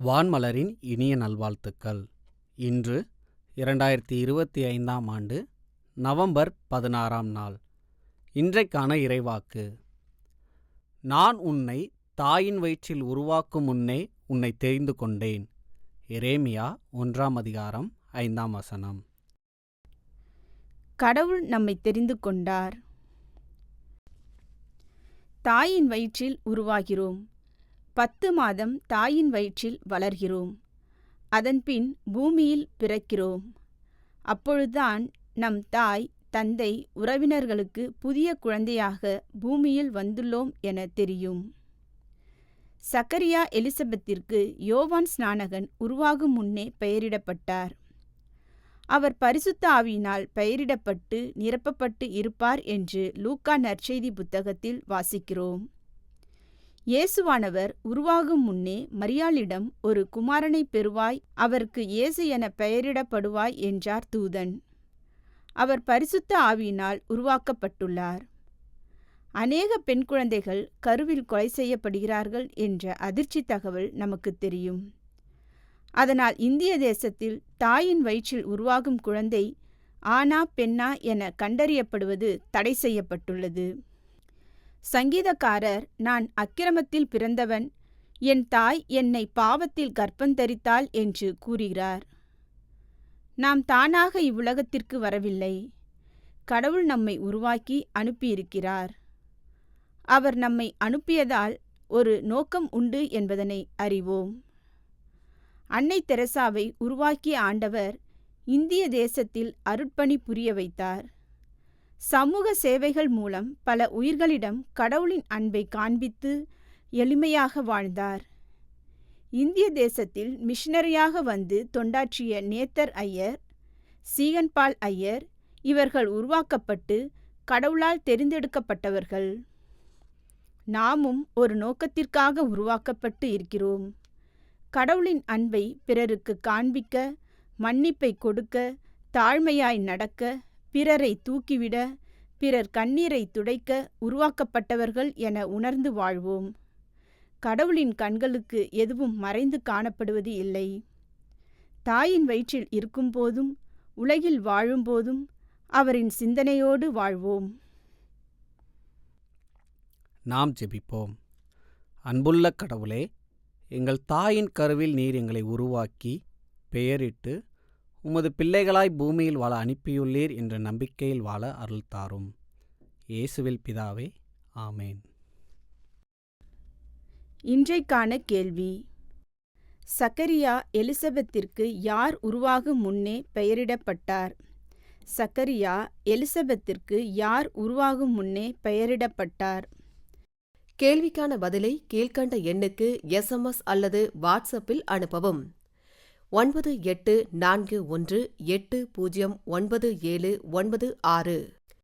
வான்மலரின் இனிய நல்வாழ்த்துக்கள். இன்று 2025ஆம் ஆண்டு நவம்பர் 16ஆம் நாள். இன்றைக்கான இறைவாக்கு: நான் உன்னை தாயின் வயிற்றில் உருவாக்கும் முன்னே உன்னை தெரிந்து கொண்டேன். எரேமியா 1ஆம் அதிகாரம் 5ஆம் வசனம். கடவுள் நம்மை தெரிந்து கொண்டார். தாயின் வயிற்றில் உருவாகிறோம். 10 மாதம் தாயின் வயிற்றில் வளர்கிறோம். அதன்பின் பூமியில் பிறக்கிறோம். அப்பொழுதுதான் நம் தாய், தந்தை, உறவினர்களுக்கு புதிய குழந்தையாக பூமியில் வந்துள்ளோம் என தெரியும். சக்கரியா எலிசபெத்திற்கு யோவான் ஸ்நானகன் உருவாகும் முன்னே பெயரிடப்பட்டார். அவர் பரிசுத்த ஆவியினால் பெயரிடப்பட்டு நிரப்பப்பட்டு இருப்பார் என்று லூக்கா நற்செய்தி புத்தகத்தில் வாசிக்கிறோம். இயேசுவானவர் உருவாகும் முன்னே மரியாளிடம் ஒரு குமாரனை பெறுவாய், அவருக்கு இயேசு என பெயரிடப்படுவாய் என்றார் தூதன். அவர் பரிசுத்த ஆவியினால் உருவாக்கப்பட்டுள்ளார். அநேக பெண் குழந்தைகள் கருவில் கொலை செய்யப்படுகிறார்கள் என்ற அதிர்ச்சி தகவல் நமக்கு தெரியும். அதனால் இந்திய தேசத்தில் தாயின் வயிற்றில் உருவாகும் குழந்தை ஆணா பெண்ணா என கண்டறியப்படுவது தடை செய்யப்பட்டுள்ளது. சங்கீதக்காரர், நான் அக்கிரமத்தில் பிறந்தவன், என் தாய் என்னை பாவத்தில் கர்ப்பந்தரித்தாள் என்று கூறுகிறார். நாம் தானாக இவ்வுலகத்திற்கு வரவில்லை. கடவுள் நம்மை உருவாக்கி அனுப்பியிருக்கிறார். அவர் நம்மை அனுப்பியதால் ஒரு நோக்கம் உண்டு என்பதனை அறிவோம். அன்னை தெரசாவை உருவாக்கிய ஆண்டவர் இந்திய தேசத்தில் அருட்பணி புரிய வைத்தார். சமூக சேவைகள் மூலம் பல உயிர்களிடம் கடவுளின் அன்பை காண்பித்து எளிமையாக வாழ்ந்தார். இந்திய தேசத்தில் மிஷனரியாக வந்து தொண்டாற்றிய நேத்தர் ஐயர், சீகன்பால் ஐயர் இவர்கள் உருவாக்கப்பட்டு கடவுளால் தெரிந்தெடுக்கப்பட்டவர்கள். நாமும் ஒரு நோக்கத்திற்காக உருவாக்கப்பட்டு இருக்கிறோம். கடவுளின் அன்பை பிறருக்கு காண்பிக்க, மன்னிப்பை கொடுக்க, தாழ்மையாய் நடக்க, பிறரை தூக்கிவிட, பிறர் கண்ணீரை துடைக்க உருவாக்கப்பட்டவர்கள் என உணர்ந்து வாழ்வோம். கடவுளின் கண்களுக்கு எதுவும் மறைந்து காணப்படுவது இல்லை. தாயின் வயிற்றில் இருக்கும்போதும் உலகில் வாழும்போதும் அவரின் சிந்தனையோடு வாழ்வோம். நாம் ஜெபிப்போம். அன்புள்ள கடவுளே, எங்கள் தாயின் கருவில் நீர் எங்களை உருவாக்கி பெயரிட்டு உமது பிள்ளைகளாய் பூமியில் வாழ அனுப்பியுள்ளீர் என்ற நம்பிக்கையில் வாழ அருள் தாரும். இயேசுவில் பிதாவே, ஆமேன். இன்றைக்கான கேள்வி: சக்கரியா எலிசபெத்திற்கு யார் உருவாகும் முன்னே பெயரிடப்பட்டார்? சக்கரியா எலிசபெத்திற்கு யார் உருவாகும் முன்னே பெயரிடப்பட்டார்? கேள்விக்கான பதிலை கீழ்க்கண்ட எண்ணுக்கு SMS அல்லது வாட்ஸ்அப்பில் அனுப்பவும். 9841809796.